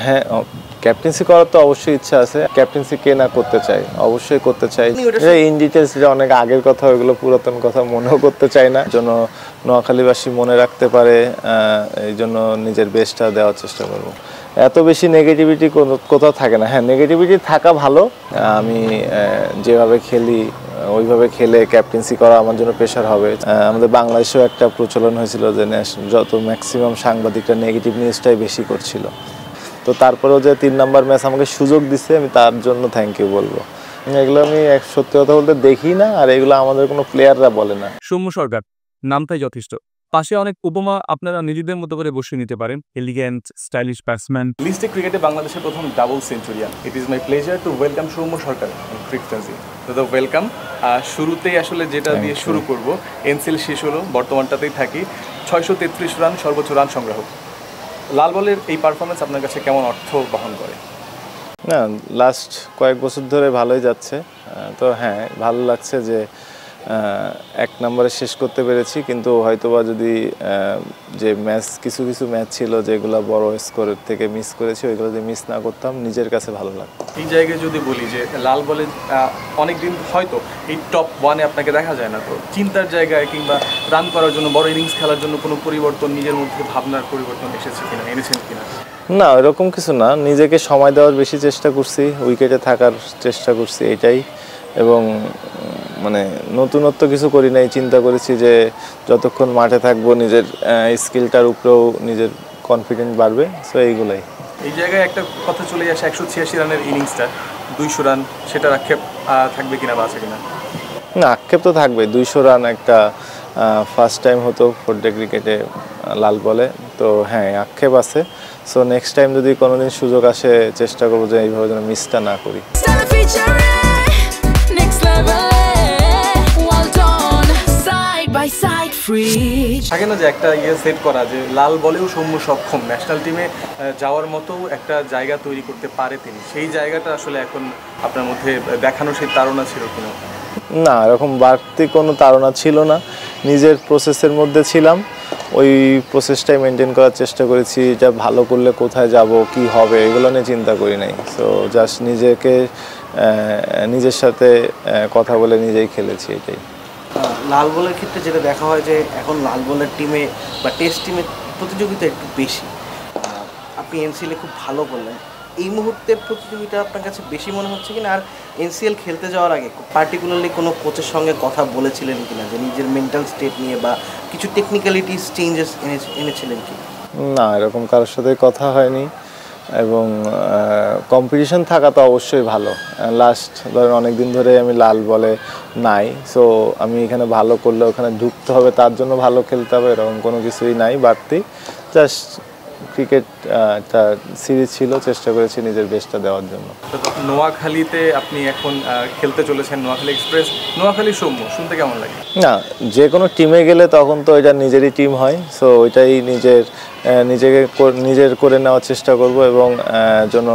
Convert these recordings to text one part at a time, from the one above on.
হ্যাঁ, ক্যাপ্টেন্সি করার তো অবশ্যই ইচ্ছা আছে। ক্যাপ্টেন্সি কে না করতে চাই, অবশ্যই করতে চাই। ইন ডিটেলস যে অনেক আগের কথা, ওইগুলো পুরাতন কথা মনেও করতে চাই না, জন্য নোয়াখালীবাসী মনে রাখতে পারে, এই জন্য নিজের বেস্টটা দেওয়ার চেষ্টা করব। এত বেশি নেগেটিভিটি কোথাও থাকে না। হ্যাঁ, নেগেটিভিটি থাকা ভালো। আমি যেভাবে খেলি ওইভাবে খেলে ক্যাপ্টেন্সি করা আমার জন্য প্রেশার হবে। আমাদের বাংলাদেশেও একটা প্রচলন হয়েছিল যে যত ম্যাক্সিমাম সাংবাদিকরা নেগেটিভ নিউজটাই বেশি করছিল। তো তারপরেও যে 3 নাম্বার ম্যাচ আমাকে সুযোগ দিচ্ছে, আমি তার জন্য থ্যাংক ইউ বলবো। এগুলো আমি সত্যি কথা বলতে দেখি না, আর এগুলো আমাদের কোনো প্লেয়াররা বলে না। সৌম্য সরকার নামটাই যথেষ্ট। পাশে অনেক উপমা আপনারা নিজেদের মতো করে বসিয়ে নিতে পারেন। Elegant, stylish batsman. লিস্টে ক্রিকেটে বাংলাদেশের প্রথম double centurion. It is my pleasure to welcome Soumya Sarkar frequency. তো ওয়েলকাম। শুরুতেই আসলে যেটা দিয়ে শুরু করব, এনসিএল শেষ হলো, বর্তমানটাতেই থাকি। 633 রান সর্বোচ্চ রান সংগ্রাহক। লাল বলের এই পারফরমেন্স আপনার কাছে কেমন অর্থ বহন করে? না, লাস্ট কয়েক বছর ধরে ভালোই যাচ্ছে। তো হ্যাঁ, ভালো লাগছে যে 1 নম্বরে শেষ করতে পেরেছি, কিন্তু হয়তোবা যদি যে কিছু ম্যাচ ছিল যেগুলো বড় স্কোরের থেকে মিস করেছি, ওইগুলো যদি মিস না করতাম নিজের কাছে ভালো লাগতো। এই জায়গায় যদি বলি যে লাল বলে অনেকদিন হয়তো এই টপ 1-এ আপনাকে দেখা যায় না, তো চিন্তার জায়গায় কিংবা রান করার জন্য, বড় ইনিংস খেলার জন্য কোনো পরিবর্তন, নিজের মধ্যে ভাবনার পরিবর্তন এসেছে কিনা, এনেছেন কিনা? না, এরকম কিছু না। নিজেকে সময় দেওয়ার বেশি চেষ্টা করছি, উইকেটে থাকার চেষ্টা করছি, এটাই। এবং মানে নতুনত্ব কিছু করি নাই। চিন্তা করেছি যে যতক্ষণ মাঠে থাকবো নিজের স্কিলটার উপরেও নিজের কনফিডেন্স বাড়বে। সো এইগুলাই। এই জায়গায় একটা কথা চলে আসে, 186 রানের ইনিংসটা 200 রান, সেটার আক্ষেপ থাকবে কিনা বা আছে কিনা? না, আক্ষেপ তো থাকবে। 200 রান একটা ফার্স্ট টাইম হতো ফোরডে ক্রিকেটে লাল বলে। তো হ্যাঁ, আক্ষেপ আছে। সো নেক্সট টাইম যদি কোনোদিন সুযোগ আসে, চেষ্টা করবো যে এইভাবে যেন মিসটা না করি। থাকে না যে একটা সেট করা যে লাল বলেও সৌম্য সক্ষম, ন্যাশনাল টিমে যাওয়ার মতো একটা জায়গা তৈরি করতে পারে তিনি, সেই জায়গাটা আসলে এখন আপনার মধ্যে দেখানো সেই তাড়না ছিল কিনা? না, এরকম বাড়তি কোনো তাড়না ছিল না। নিজের প্রসেসের মধ্যে ছিলাম, ওই প্রসেসটাই মেনটেন করার চেষ্টা করেছি। এটা ভালো করলে কোথায় যাব, কি হবে, এগুলো নিয়ে চিন্তা করি নাই। সো জাস্ট নিজের সাথে কথা বলে নিজেই খেলেছি, এটাই। লাল বলের ক্ষেত্রে যেটা দেখা হয় যে এখন লাল বলের টিমে বা টেস্ট টিমে প্রতিযোগিতা একটু বেশি। আপনি এনসিএলে খুব ভালো করলেন, এই মুহূর্তে প্রতিযোগিতা আপনার কাছে বেশি মনে হচ্ছে কিনা? আর এনসিএল খেলতে যাওয়ার আগে পার্টিকুলারলি কোনো কোচের সঙ্গে কথা বলেছিলেন কিনা যে নিজের মেন্টাল স্টেট নিয়ে, বা কিছু টেকনিক্যালিটিস চেঞ্জেস এনেছিলেন কি? না, এরকম কারোর সাথে কথা হয়নি। এবং কম্পিটিশন থাকা তো অবশ্যই ভালো। লাস্ট ধরেন অনেক দিন ধরে আমি লাল বলে নাই। সো আমি এখানে ভালো করলে ওখানে ঢুকতে হবে, তার জন্য ভালো খেলতে হবে, এরকম কোনো কিছুই নাই বাড়তি। জাস্ট ক্রিকেট একটা সিরিজ ছিল, চেষ্টা করেছি নিজের বেস্টটা দেওয়ার জন্য। নোয়াখালীতে আপনি এখন খেলতে চলেছেন, নোয়াখালী এক্সপ্রেস, নোয়াখালী সৌম্য, শুনতে কেমন লাগে? না, যে কোনো টিমে গেলে তখন তো এটা নিজেরই টিম হয়। সো ওইটাই নিজের করে নেওয়ার চেষ্টা করব, এবং যেন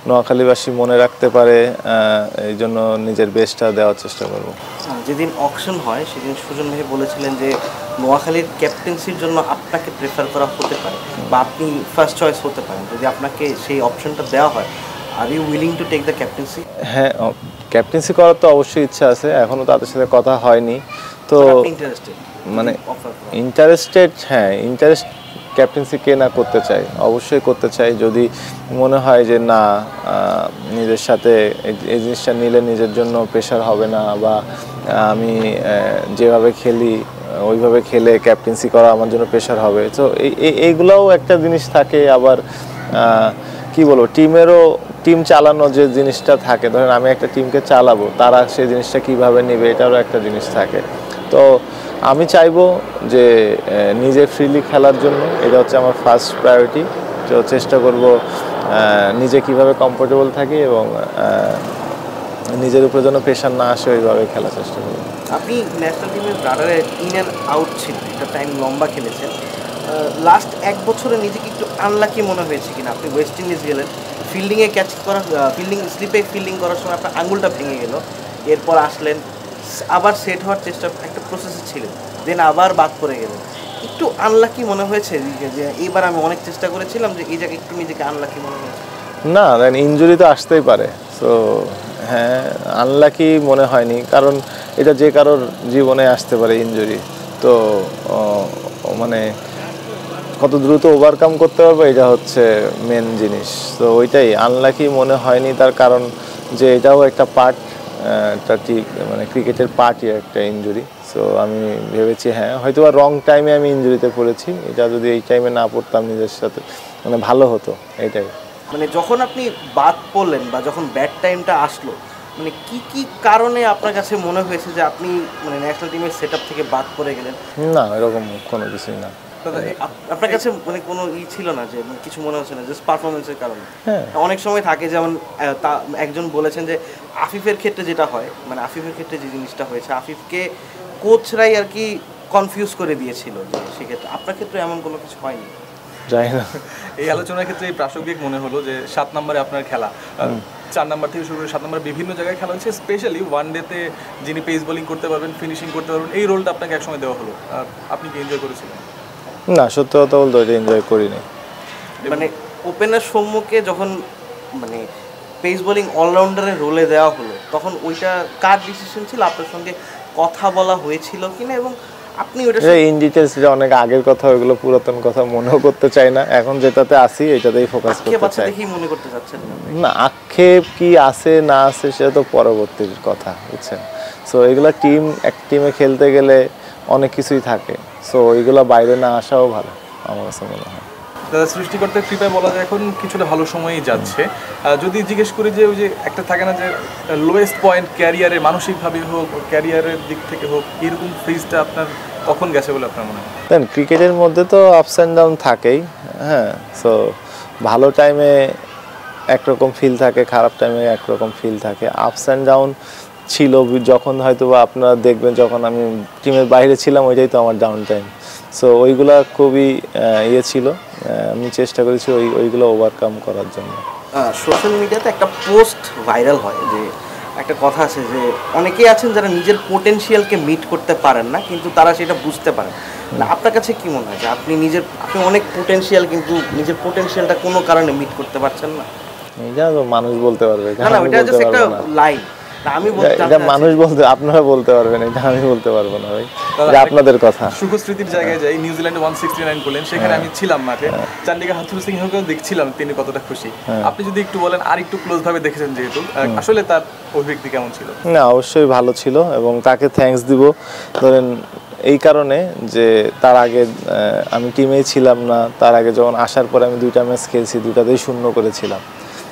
নোয়াখালীবাসী মনে রাখতে পারে, এই জন্য নিজের বেস্টটা দেওয়ার চেষ্টা করব। যেদিন অকশন হয় সেদিন সুজন ভাই বলেছিলেন যে নোয়াখালীর ক্যাপ্টেন্সির জন্য আপনাকে প্রেফার করা হতে পারে, বা আপনি ফার্স্ট চয়েস হতে পারেন। যদি আপনাকে সেই অপশনটা দেওয়া হয়, are you willing to take the captaincy? হ্যাঁ, ক্যাপ্টেন্সি করার তো অবশ্যই ইচ্ছা আছে, এখনও তাদের সাথে কথা হয়নি। তো মানে ইন্টারেস্টেড, হ্যাঁ, ক্যাপ্টেন্সি কে না করতে চাই, অবশ্যই করতে চাই। যদি মনে হয় যে না, নিজের সাথে এই জিনিসটা নিলে নিজের জন্য প্রেশার হবে না, বা আমি যেভাবে খেলি ওইভাবে খেলে ক্যাপ্টেন্সি করা আমার জন্য প্রেশার হবে, তো এইগুলোও একটা জিনিস থাকে। আবার কি বলবো, টিম চালানো যে জিনিসটা থাকে, ধরেন আমি একটা টিমকে চালাবো, তারা সেই জিনিসটা কিভাবে নেবে, এটারও একটা জিনিস থাকে। তো আমি চাইবো যে নিজে ফ্রিলি খেলার জন্য, এটা হচ্ছে আমার ফার্স্ট প্রায়োরিটি। তো চেষ্টা করব নিজে কিভাবে কমফোর্টেবল থাকি, এবং নিজের উপরে যেন প্রেশার না আসে, ওইভাবে খেলার চেষ্টা করব। আপনি ন্যাশনাল টিমের রাডারে ইন অ্যান্ড আউট ছিলেন, একটা টাইম লম্বা খেলেছেন। লাস্ট 1 বছরে নিজেকে একটু আনলাকি মনে হয়েছে কিনা? আপনি ওয়েস্ট ইন্ডিজ গেলেন, ফিল্ডিংয়ে স্লিপে ফিল্ডিং করার সময় আপনার আঙুলটা ভেঙে গেল, এরপর আসলেন, আবার সেট হওয়ার চেষ্টা, একটা প্রসেসে ছিলেন, দেন আবার বাদ পড়ে গেলেন। একটু আনলাকি মনে হয়েছে যে এইবার আমি অনেক চেষ্টা করেছিলাম যে এই জায়গায় একটু নিজেকে আনলাকি মনে হয়েছে? না, দেন ইনজুরি তো আসতেই পারে। সো হ্যাঁ, আনলাকি মনে হয়নি, কারণ এটা যে কারোর জীবনে আসতে পারে ইনজুরি। তো মানে কত দ্রুত ওভারকাম করতে পারবো এটা হচ্ছে মেন জিনিস। তো ওইটাই আনলাকি মনে হয়নি, তার কারণ যে এটাও একটা পার্ট, একটা ঠিক মানে ক্রিকেটের পার্টই একটা ইনজুরি। সো আমি ভেবেছি হ্যাঁ হয়তো বা রং টাইমে আমি ইনজুরিতে পড়েছি, এটা যদি এই টাইমে না পড়তাম নিজের সাথে মানে ভালো হতো, এইটাই। মানে যখন আপনি বাদ পড়লেন বা যখন ব্যাড টাইমটা আসলো, মানে কি কি কারণে আপনার কাছে মনে হয়েছে যে আপনি মানে ন্যাশনাল টিমের সেটআপ থেকে বাদ পড়ে গেলেন? না, এরকম কোনো কিছুই না। আপনার কাছে মানে কোনো ছিল না যে কিছু মনে হচ্ছে না জাস্ট পারফরমেন্সের কারণে? হ্যাঁ, অনেক সময় থাকে, যেমন একজন বলেছেন যে আফিফের ক্ষেত্রে যেটা হয়, মানে আফিফের ক্ষেত্রে যে জিনিসটা হয়েছে, আফিফকে কোচরাই আর কি কনফিউজ করে দিয়েছিল, যে সেক্ষেত্রে আপনার ক্ষেত্রে এমন কোনো কিছু হয়নি? যাই না। এই আলোচনার ক্ষেত্রে এই প্রাসঙ্গিক মনে হলো যে 7 নম্বরে আপনার খেলা, 4 নম্বর থেকে শুরু করে 7 নম্বরে বিভিন্ন জায়গায় খেলা হচ্ছে, স্পেশালি ওয়ান ডেতে যিনি পেস বোলিং করতে পারবেন, ফিনিশিং করতে পারবেন, এই রোলটা আপনাকে একসময় দেওয়া হলো। আপনি কি এনজয় করেছিলেন? না, সত্যি কথা বলতে এটা এনজয় করিনি। মানে ওপেনার সম্মুখে যখন মানে পেস বোলিং অলরাউন্ডারের রোলে দেওয়া হলো, তখন ওইটা কার ডিসিশন ছিল? আপনার সঙ্গে কথা বলা হয়েছিল কিনা, এবং আপনি ওটা ইন ডিটেলস যে অনেক আগের কথা, ওইগুলো পুরাতন কথা মনেও করতে চাই না, এখন যেটাতে আসি এটাতেই ফোকাস করতে চাই। দেখি মনে করতে চাচ্ছেন না, আক্ষেপ কি আছে না আছে সেটা তো পরবর্তীর কথা, বুঝছেন। সো এগুলো এক টিমে খেলতে গেলে অনেক কিছুই থাকে, সো ওইগুলো বাইরে না আসাও ভালো আমার কাছে মনে হয়। দাদা, সৃষ্টিকর্তার কৃপায় বলা যায় এখন কিছুটা ভালো সময়ই যাচ্ছে। যদি জিজ্ঞেস করি যে ওই যে একটা থাকে না যে লোয়েস্ট পয়েন্ট ক্যারিয়ারে, মানসিকভাবে হোক, ক্যারিয়ারের দিক থেকে হোক, এরকম ফেজটা আপনার কখন গেছে বলে আপনার মনে হয়? দেন ক্রিকেটের মধ্যে তো আপস অ্যান্ড ডাউন থাকেই, হ্যাঁ। সো ভালো টাইমে একরকম ফিল থাকে, খারাপ টাইমে একরকম ফিল থাকে। আপস অ্যান্ড ডাউন ছিল যখন হয়তো বা আপনারা দেখবেন যখন আমি টিমের বাইরে ছিলাম, ওইটাই তো আমার ডাউন টাইম। সো ওইগুলা খুবই ছিল, আমি চেষ্টা করেছি ওইগুলো ওভারকাম করার জন্য। সোশ্যাল মিডিয়াতে একটা পোস্ট ভাইরাল হয় যে একটা কথা আছে যে অনেকেই আছেন যারা নিজের পোটেনশিয়ালকে মিট করতে পারেন না, কিন্তু তারা সেটা বুঝতে পারেন না। আপনার কাছে কি মনে হয় যে আপনি অনেক পোটেনশিয়াল, কিন্তু নিজের পোটেনশিয়ালটা কোনো কারণে মিট করতে পারছেন না? এটা তো মানুষ বলতে পারবে, না, ওটা জাস্ট একটা লাইন। আমি এটা মানুষ বলতে, আপনারা বলতে পারবেন, এটা আমি বলতে পারবো না ভাই, এটা আপনাদের কথা। সুখস্মৃতির জায়গায় যাই, নিউজিল্যান্ডে 169 করলেন, সেখানে আমি ছিলাম মাঠে, চান্ডিকা হাথুরু সিংহকেও দেখছিলাম তিনি কতটা খুশি। আপনি যদি একটু বলেন, আর একটু ক্লোজ ভাবে দেখেছেন যেহেতু, আসলে তার অভিব্যক্তি কেমন ছিল? না, অবশ্যই ভালো ছিল, এবং তাকে থ্যাঙ্কস দিব ধরেন এই কারণে যে তার আগে আমি টিমেই ছিলাম না, তার আগে যখন আসার পরে আমি 2টা ম্যাচ খেলছি, 2টাতেই 0 করেছিলাম।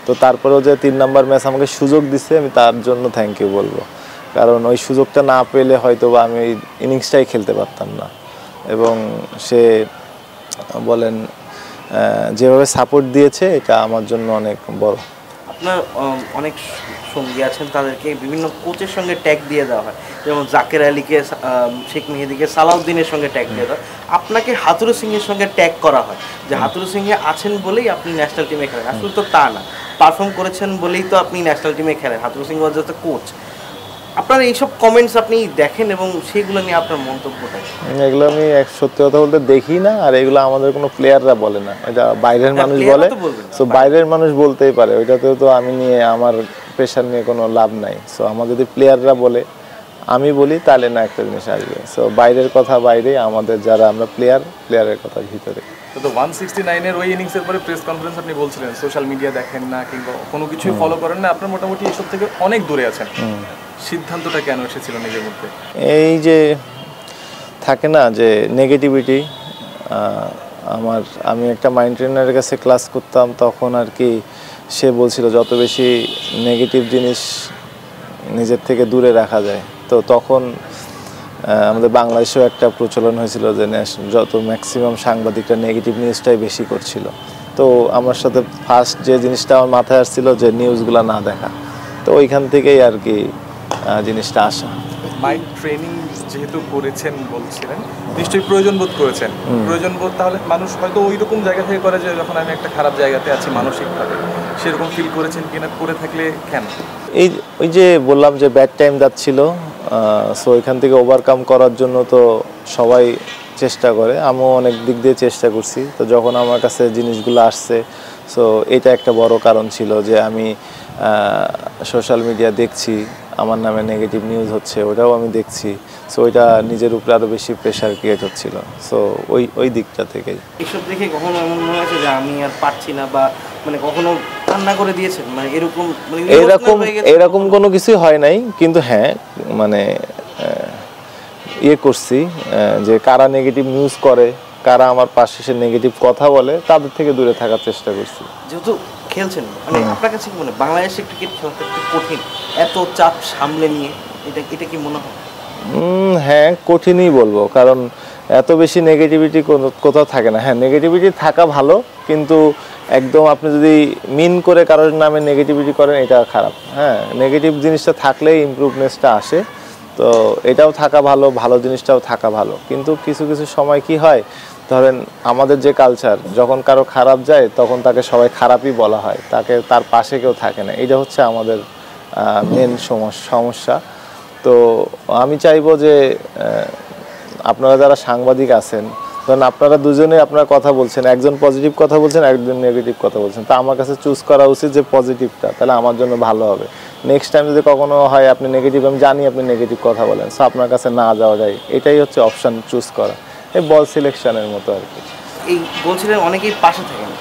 তো তারপরেও যে 3 নম্বর ম্যাচ আমাকে সুযোগ দিচ্ছে, আমি তার জন্য থ্যাংক ইউ বলবো, কারণ ওই সুযোগটা না পেলে হয়তো বা আমি ওই ইনিংসটাই খেলতে পারতাম না। এবং সে বলেন যেভাবে সাপোর্ট দিয়েছে, এটা আমার জন্য অনেক বড়। আপনার অনেক সঙ্গী আছেন, তাদেরকে বিভিন্ন কোচের সঙ্গে ট্যাগ দিয়ে দেওয়া হয়, যেমন জাকের আলীকে, শেখ মেহেদিকে, সালাউদ্দিনের সঙ্গে ট্যাগ দিয়ে দেওয়া হয়। আপনাকে হাথুরু সিংয়ের সঙ্গে ট্যাগ করা হয় যে হাথুরু সিংহে আছেন বলেই আপনি ন্যাশনাল টিমে খেলেন। আসলে তো তা না, পারফর্ম করেছেন বলেই তো আপনি ন্যাশনাল টিমে খেলেন। Hathuru Singh was just coach. আপনার এইসব কমেন্টস আপনি দেখেন এবং সেগুলো নিয়ে আপনার মন্তব্যটা? এগুলো আমি সত্যি কথা বলতে দেখি না, আর এগুলো আমাদের কোনো প্লেয়াররা বলে না, এটা বাইরের মানুষ বলে। সো বাইরের মানুষ বলতেই পারে, ওইটাতেও তো আমি নিয়ে আমার প্রেশার নিয়ে কোনো লাভ নাই। সো আমার যদি প্লেয়াররা বলে, আমি বলি, তাহলে না একটা জিনিস আসবে। সো বাইরের কথা বাইরে, আমাদের যারা আমরা প্লেয়ারের কথা ভিতরে। তো 169-এর ওই ইনিংসের পরে প্রেস কনফারেন্স আপনি বলছিলেন সোশ্যাল মিডিয়া দেখেন না কিংবা কোনো কিছুই ফলো করেন না, আপনার মোটামুটি এসব থেকে অনেক দূরে আছেন। সিদ্ধান্তটা কেন এসেছিল নিজের মধ্যে? এই যে থাকে না যে নেগেটিভিটি, আমি একটা মাইন্ড ট্রেনারের কাছে ক্লাস করতাম, তখন আর কি সে বলছিল যত বেশি নেগেটিভ জিনিস নিজের থেকে দূরে রাখা যায়। তো তখন আমাদের বাংলাদেশেও একটা প্রচলন হয়েছিল যে যত ম্যাক্সিমাম সাংবাদিকরা নেগেটিভ নিউজটাই বেশি করছিল। তো আমার সাথে ফার্স্ট যে জিনিসটা আমার মাথায় আসছিল যে নিউজগুলো না দেখা, তো ওইখান থেকেই আর কি জিনিসটা আসা। মাইন্ড ট্রেনিং যেহেতু করেছেন বলছিলেন, নিশ্চয়ই প্রয়োজন বোধ করেছেন। প্রয়োজন বোধ তাহলে মানুষ হয়তো ওই রকম জায়গা থেকে করে যে যখন আমি একটা খারাপ জায়গাতে আছি মানসিকভাবে, সেরকম ফিল করেছেন কিনা, করে থাকলে কেন? ওই যে বললাম যে ব্যাড টাইম যাচ্ছিল, সো এখান থেকে ওভারকাম করার জন্য তো সবাই চেষ্টা করে, আমিও অনেক দিক দিয়ে চেষ্টা করছি। তো যখন আমার কাছে জিনিসগুলো আসছে, সো এটা একটা বড় কারণ ছিল যে আমি সোশ্যাল মিডিয়া দেখছি, আমার নামে নেগেটিভ নিউজ হচ্ছে, ওটাও আমি দেখছি। সো ওইটা নিজের উপরে আরও বেশি প্রেশার ক্রিয়েট হচ্ছিল। সো ওই দিকটা থেকেই। এইসব দেখে কখনো এমন মনে হয়েছে যে আমি আর পারছি না, বা মানে কখনো কান্না করে দিয়েছেন, মানে এরকম এরকম কোনো কিছুই হয় নাই, কিন্তু হ্যাঁ মানে ইয়ে করছি যে কারা নেগেটিভ নিউজ করে, কারা আমার পাশে এসে নেগেটিভ কথা বলে, তাদের থেকে দূরে থাকার চেষ্টা করছি। যেহেতু খেলছেন, মানে আপনার কাছে কি মনে হয় বাংলাদেশে ক্রিকেট খেলাটা একটু কঠিন, এত চাপ সামলে নিয়ে, এটা কি মনে হয়? হ্যাঁ, কঠিনই বলবো, কারণ এত বেশি নেগেটিভিটি কোথাও থাকে না। হ্যাঁ, নেগেটিভিটি থাকা ভালো, কিন্তু একদম আপনি যদি মিন করে কারোর নামে নেগেটিভিটি করেন, এটা খারাপ। হ্যাঁ, নেগেটিভ জিনিসটা থাকলেই ইমপ্রুভনেসটা আসে। তো এটাও থাকা ভালো, ভালো জিনিসটাও থাকা ভালো। কিন্তু কিছু কিছু সময় কি হয়, ধরেন আমাদের যে কালচার, যখন কারো খারাপ যায় তখন তাকে সবাই খারাপই বলা হয়, তার পাশে কেউ থাকে না। এটা হচ্ছে আমাদের মেন সমস্যা। তো আমি চাইবো যে আপনারা যারা সাংবাদিক আছেন, ধরেন আপনারা দুজনে আপনারা কথা বলছেন, একজন পজিটিভ কথা বলছেন, একজন নেগেটিভ কথা বলছেন, তা আমার কাছে চুজ করা উচিত যে পজিটিভটা, তাহলে আমার জন্য ভালো হবে। নেক্সট টাইম যদি কখনো হয় আপনি নেগেটিভ, আমি জানি আপনি নেগেটিভ কথা বলেন, সো আপনার কাছে না যাওয়া যায়, এটাই হচ্ছে অপশান চুজ করা। এই বল সিলেকশনের মতো আর কি। এই বলছিলেন অনেকেই পাশে থাকেন,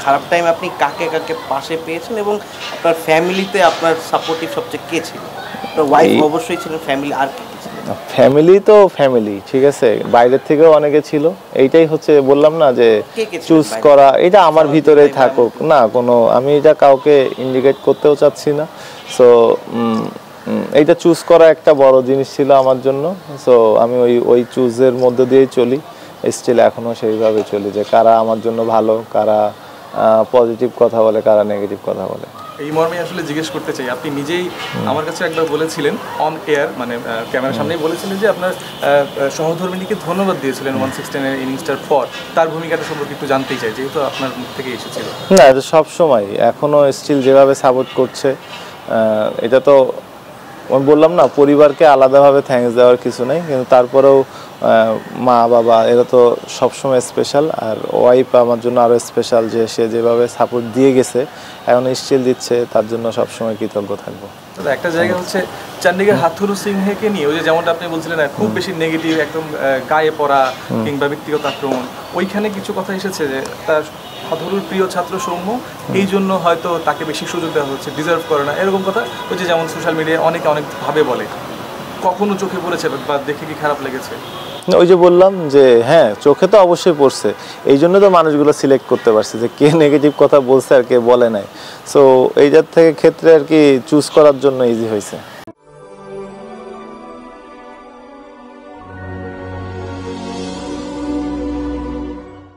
খারাপ টাইম আপনি কাকে কাকে পাশে পেয়েছেন, এবং আপনার ফ্যামিলিতে আপনার সাপোর্টিভ সবচেয়ে কে ছিল? আপনার ওয়াইফ অবশ্যই ছিলেন, ফ্যামিলি আর কে ছিল? ফ্যামিলি তো ফ্যামিলি, ঠিক আছে, বাইরের থেকেও অনেকে ছিল। এইটাই হচ্ছে বললাম না যে চুজ করা, এটা আমার ভিতরেই থাকুক না, কোনো আমি এটা কাউকে ইন্ডিকেট করতেও চাচ্ছি না। সো এইটা চুজ করা একটা বড় জিনিস ছিল আমার জন্য। সো আমি ওই চুজের মধ্যে দিয়েই চলি, স্টিল এখনও সেইভাবে চলি, যে কারা আমার জন্য ভালো, কারা পজিটিভ কথা বলে, কারা নেগেটিভ কথা বলে। এই মর্মে আসলে জিজ্ঞেস করতে চাই, আপনি নিজেই আমার কাছে একবার বলেছিলেন অন এয়ার, মানে ক্যামেরার সামনেই বলেছিলেন যে আপনার সহধর্মিনীকে ধন্যবাদ দিয়েছিলেন 116 ইনিংসটার পর। তার ভূমিকাটা সম্পর্কে একটু জানতেই চাই, যেহেতু আপনার মুখ থেকে এসেছিল। না, এটা সবসময় এখনও স্টিল যেভাবে সাপোর্ট করছে, এটা তো আমি বললাম না, পরিবারকে আলাদাভাবে থ্যাঙ্কস দেওয়ার কিছু নেই, কিন্তু তারপরেও মা বাবা এরা তো সবসময় স্পেশাল, আর ওয়াইফ আমার জন্য আরও স্পেশাল, যে সে যেভাবে সাপোর্ট দিয়ে গেছে, এখন স্টিল দিচ্ছে, তার জন্য সবসময় কৃতজ্ঞ থাকবো। একটা জায়গা হচ্ছে চণ্ডীগড় হাথুরু সিংহকে নিয়ে, ওই যে যেমনটা আপনি বলছিলেন খুব বেশি নেগেটিভ, একদম গায়ে পড়া কিংবা ব্যক্তিগত আক্রমণ, ওইখানে কিছু কথা এসেছে যে তার হাথুরুর প্রিয় ছাত্র সৌম্য, এই জন্য হয়তো তাকে বেশি সুযোগ দেওয়া হচ্ছে, ডিজার্ভ করে না, এরকম কথা ওই যে যেমন সোশ্যাল মিডিয়ায় অনেকে অনেকভাবে বলে। কখনো চোখে পড়েছে বা দেখে কি খারাপ লেগেছে? ওই যে বললাম যে হ্যাঁ, চোখে তো অবশ্যই পড়ছে, এই জন্য তো মানুষগুলো সিলেক্ট করতে পারছে যে কে নেগেটিভ কথা বলছে আর কে বলে নাই। সো এইটার থেকে ক্ষেত্রে আর কি চুজ করার জন্য ইজি হয়েছে।